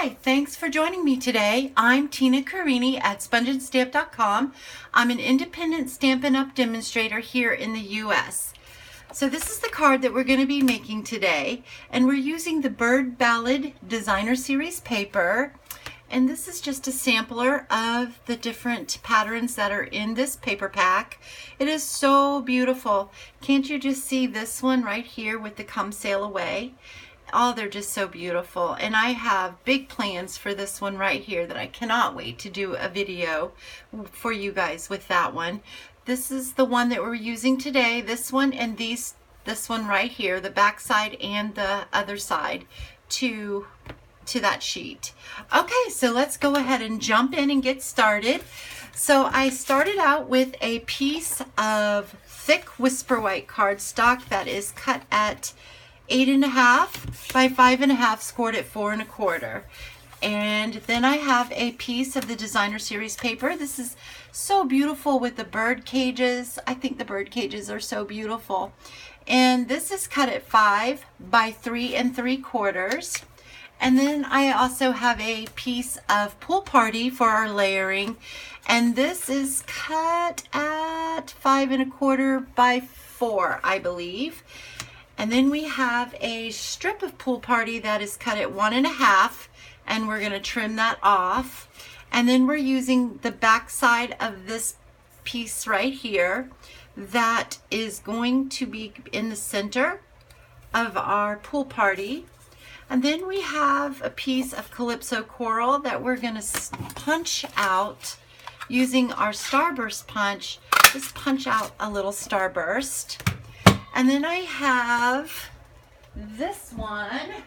Hi, thanks for joining me today. I'm Tina Carini at SpongeandStamp.com. I'm an independent Stampin' Up! Demonstrator here in the US. So this is the card that we're going to be making today, and we're using the Bird Ballad Designer Series paper. And this is just a sampler of the different patterns that are in this paper pack. It is so beautiful. Can't you just see this one right here with the Come Sail Away? Oh, they're just so beautiful. And I have big plans for this one right here that I cannot wait to do a video for you guys with that one. This is the one that we're using today, this one and this one right here, the back side and the other side to that sheet. Okay, so let's go ahead and jump in and get started. So I started out with a piece of thick Whisper White cardstock that is cut at 8.5 by 5.5, scored at 4 1/4. And then I have a piece of the Designer Series paper. This is so beautiful with the bird cages. I think the bird cages are so beautiful. And this is cut at 5 by 3 3/4. And then I also have a piece of Pool Party for our layering. And this is cut at 5 1/4 by 4, I believe. And then we have a strip of Pool Party that is cut at 1 1/2, and we're going to trim that off. And then we're using the back side of this piece right here that is going to be in the center of our Pool Party. And then we have a piece of Calypso Coral that we're going to punch out using our Starburst punch. Just punch out a little starburst. And then I have this one.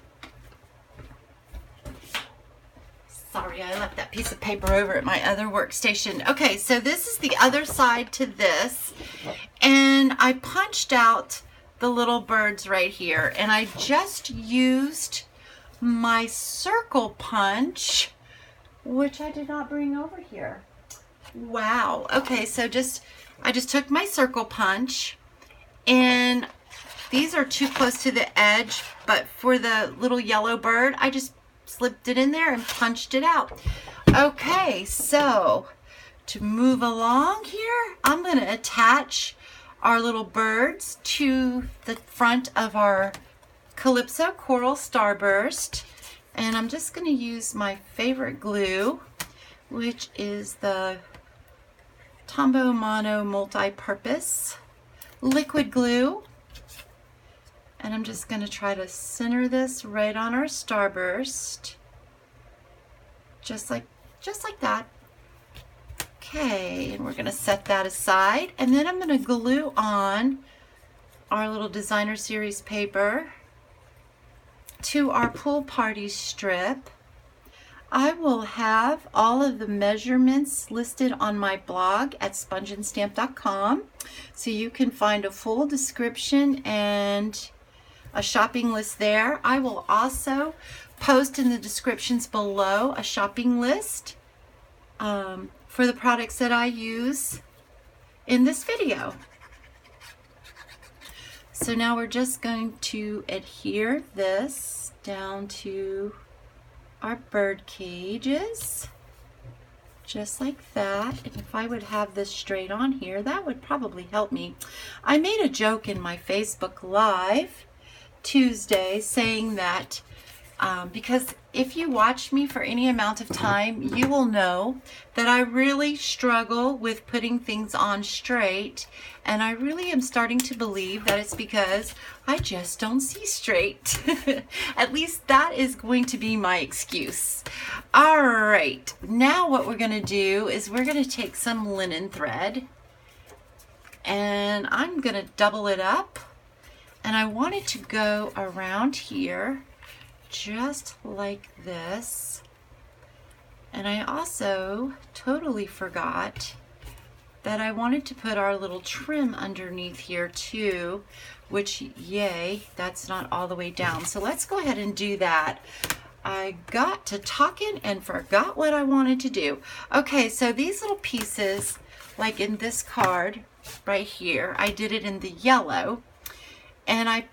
Sorry, I left that piece of paper over at my other workstation. Okay, so this is the other side to this. And I punched out the little birds right here. And I just used my circle punch, which I did not bring over here. Wow. Okay, so I just took my circle punch, and these are too close to the edge, but for the little yellow bird, I just slipped it in there and punched it out. Okay, so to move along here, I'm going to attach our little birds to the front of our Calypso Coral Starburst, and I'm just going to use my favorite glue, which is the Tombow Mono Multi-Purpose liquid glue. And I'm just going to try to center this right on our starburst, just like that. Okay, and we're going to set that aside, and then I'm going to glue on our little Designer Series paper to our Pool Party strip. I will have all of the measurements listed on my blog at SpongeandStamp.com, so you can find a full description and a shopping list there. I will also post in the descriptions below a shopping list for the products that I use in this video. So now we're just going to adhere this down to our bird cages, just like that. And if I would have this straight on here, that would probably help me. I made a joke in my Facebook Live Tuesday saying that because if you watch me for any amount of time, you will know that I really struggle with putting things on straight, and I really am starting to believe that it's because I just don't see straight. At least that is going to be my excuse. All right, now what we're going to do is we're going to take some linen thread, and I'm going to double it up, and I want it to go around here just like this. And I also totally forgot that I wanted to put our little trim underneath here too, which, yay, that's not all the way down. So let's go ahead and do that. I got to talking and forgot what I wanted to do. Okay, so these little pieces, like in this card right here, I did it in the yellow, and I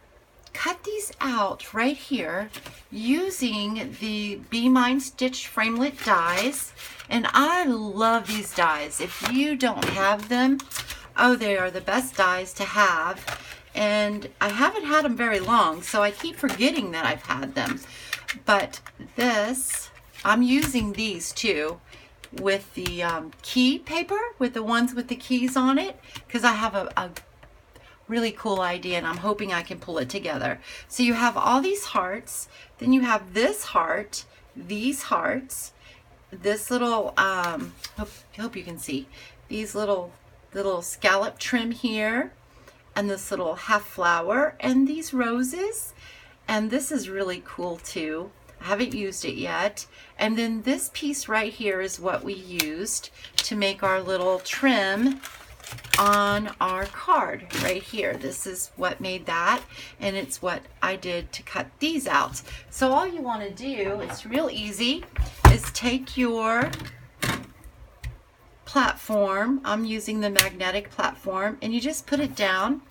cut these out right here using the Be Mine Stitch Framelit dies. And I love these dies. If you don't have them, oh, they are the best dies to have. And I haven't had them very long, so I keep forgetting that I've had them. But this, I'm using these too with the key paper, with the ones with the keys on it, because I have a really cool idea and I'm hoping I can pull it together. So you have all these hearts, then you have this heart, these hearts, this little, hope you can see, these little scallop trim here, and this little half flower, and these roses, and this is really cool too. I haven't used it yet. And then this piece right here is what we used to make our little trim on our card right here. This is what made that, and it's what I did to cut these out. So all you want to do, it's real easy, is take your platform, I'm using the magnetic platform, and you just put it down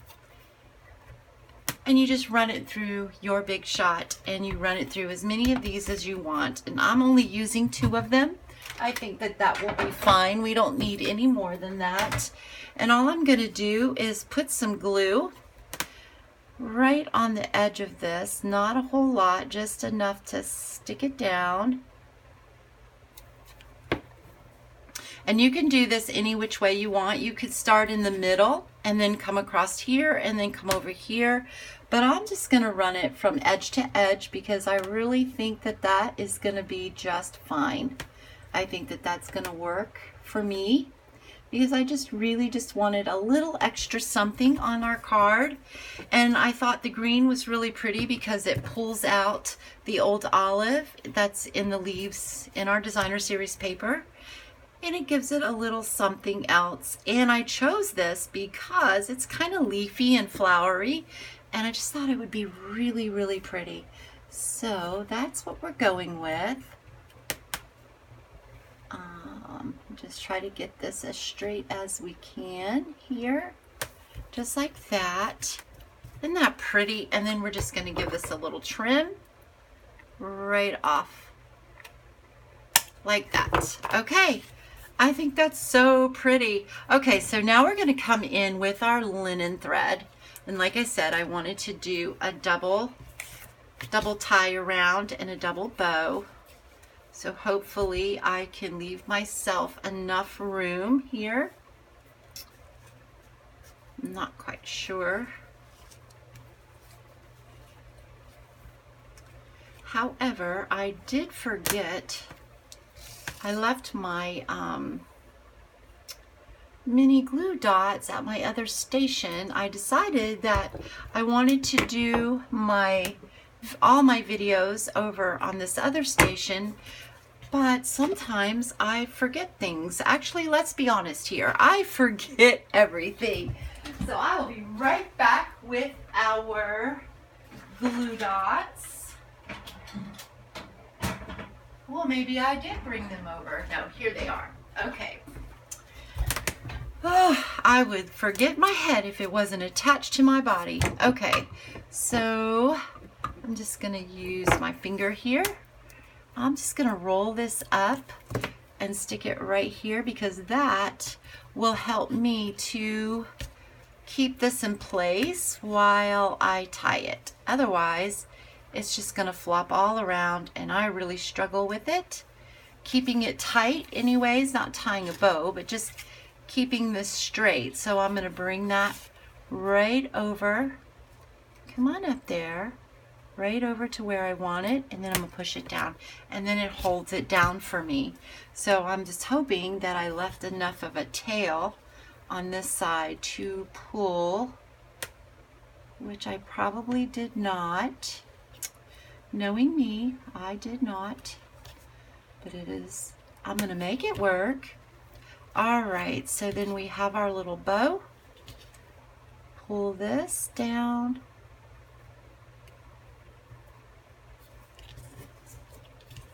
and you just run it through your Big Shot, and you run it through as many of these as you want. And I'm only using 2 of them. I think that that will be fine. We don't need any more than that. And all I'm going to do is put some glue right on the edge of this. Not a whole lot, just enough to stick it down. And you can do this any which way you want. You could start in the middle and then come across here and then come over here. But I'm just going to run it from edge to edge because I really think that that is going to be just fine. I think that that's going to work for me because I just really wanted a little extra something on our card. And I thought the green was really pretty because it pulls out the old olive that's in the leaves in our designer series paper. And it gives it a little something else. And I chose this because it's kind of leafy and flowery, and I just thought it would be really, really pretty. So that's what we're going with. Just try to get this as straight as we can here, just like that. Isn't that pretty? And then we're just going to give this a little trim right off like that. Okay. I think that's so pretty. Okay, so now we're going to come in with our linen thread. And like I said, I wanted to do a double tie around and a double bow. So hopefully I can leave myself enough room here. I'm not quite sure. However, I did forget, I left my mini glue dots at my other station. I decided that I wanted to do all my videos over on this other station, but sometimes I forget things. Actually, let's be honest here. I forget everything. So I will be right back with our glue dots. Well, maybe I did bring them over. No, here they are. Okay. Oh, I would forget my head if it wasn't attached to my body. Okay, so I'm just going to use my finger here. I'm just going to roll this up and stick it right here because that will help me to keep this in place while I tie it. Otherwise, it's just going to flop all around and I really struggle with it. Keeping it tight anyways, not tying a bow, but just keeping this straight. So I'm going to bring that right over. Come on up there. Right over to where I want it, and then I'm going to push it down. And then it holds it down for me. So I'm just hoping that I left enough of a tail on this side to pull, which I probably did not. Knowing me, I did not. But it is, I'm going to make it work. Alright, so then we have our little bow. Pull this down.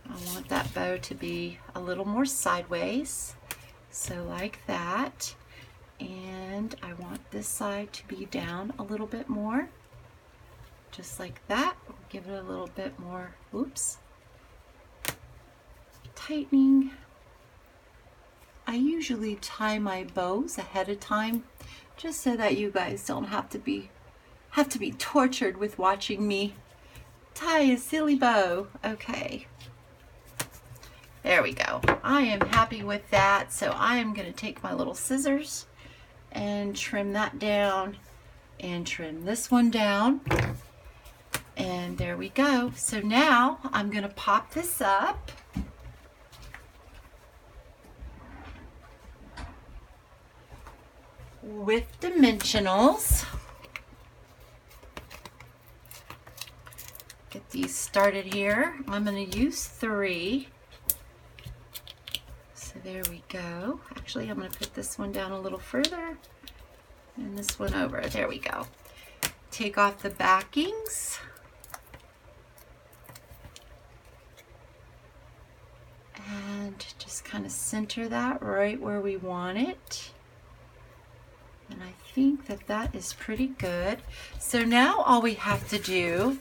I want that bow to be a little more sideways. So like that. And I want this side to be down a little bit more. just like that. We'll give it a little bit more, oops, tightening. I usually tie my bows ahead of time just so that you guys don't have to be tortured with watching me tie a silly bow. Okay, there we go. I am happy with that, so I am going to take my little scissors and trim that down and trim this one down, and there we go. So now I'm going to pop this up. With dimensionals. Get these started here. I'm going to use 3. So there we go. Actually, I'm going to put this one down a little further and this one over. There we go. Take off the backings. And just kind of center that right where we want it. And I think that that is pretty good. So now all we have to do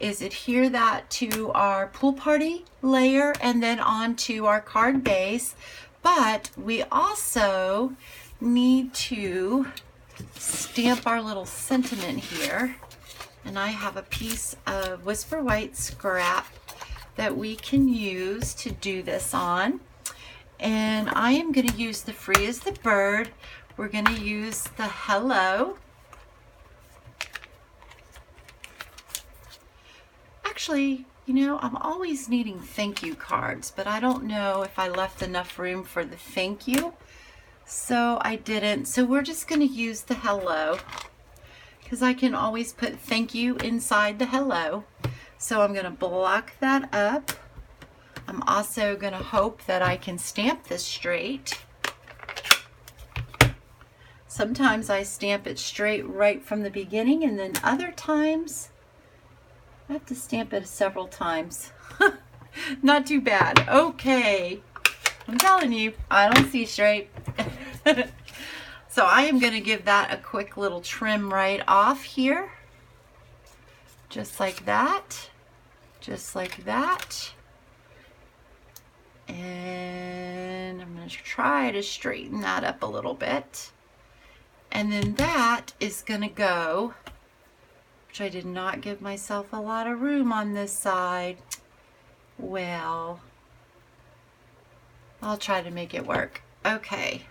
is adhere that to our pool party layer and then onto our card base. But we also need to stamp our little sentiment here. And I have a piece of Whisper White scrap that we can use to do this on. And I am going to use the Free as the Bird. We're going to use the hello. Actually, you know, I'm always needing thank you cards, but I don't know if I left enough room for the thank you. So I didn't. So we're just going to use the hello because I can always put thank you inside the hello. So I'm going to block that up. I'm also going to hope that I can stamp this straight. Sometimes I stamp it straight right from the beginning, and then other times I have to stamp it several times. Not too bad. Okay. I'm telling you, I don't see straight. So I am going to give that a quick little trim right off here. Just like that. Just like that. And I'm going to try to straighten that up a little bit. And then that is going to go, which I did not give myself a lot of room on this side. Well, I'll try to make it work. Okay,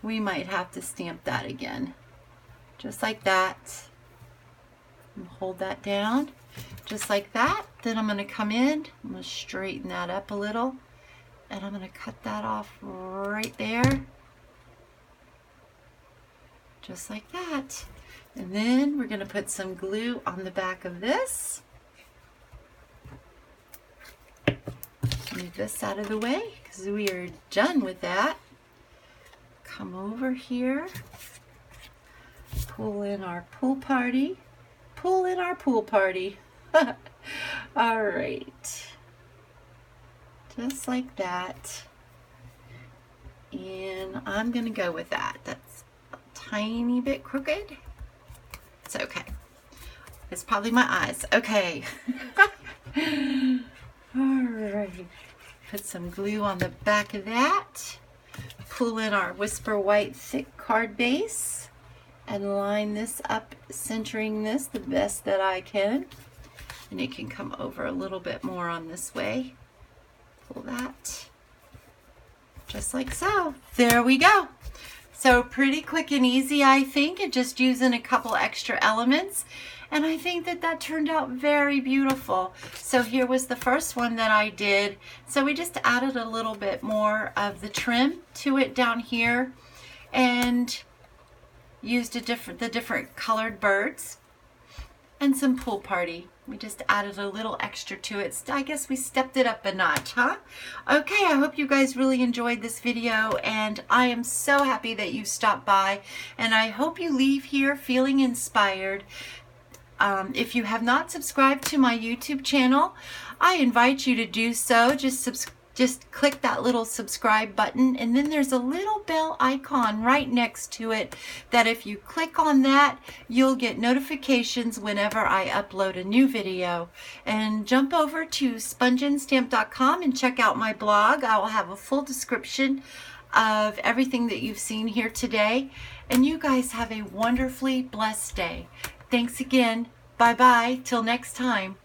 we might have to stamp that again. Just like that. And hold that down. Just like that. Then I'm going to come in. I'm going to straighten that up a little. And I'm going to cut that off right there. Just like that. And then we're going to put some glue on the back of this. Move this out of the way because we are done with that. Come over here. Pull in our pool party. Pull in our pool party. All right. Just like that. And I'm going to go with that. That's tiny bit crooked. It's okay. It's probably my eyes. Okay. Alright. Put some glue on the back of that. Pull in our Whisper White thick card base and line this up, centering this the best that I can. And it can come over a little bit more on this way. Pull that. Just like so. There we go. So pretty quick and easy, I think, and just using a couple extra elements. And I think that that turned out very beautiful. So here was the first one that I did. So we just added a little bit more of the trim to it down here and used the different colored birds and some pool party. We just added a little extra to it. I guess we stepped it up a notch, huh? Okay, I hope you guys really enjoyed this video, and I am so happy that you stopped by, and I hope you leave here feeling inspired. If you have not subscribed to my YouTube channel, I invite you to do so. Just just click that little subscribe button, and then there's a little bell icon right next to it that if you click on that, you'll get notifications whenever I upload a new video. And jump over to spongeandstamp.com and check out my blog. I will have a full description of everything that you've seen here today. And you guys have a wonderfully blessed day. Thanks again. Bye-bye. Till next time.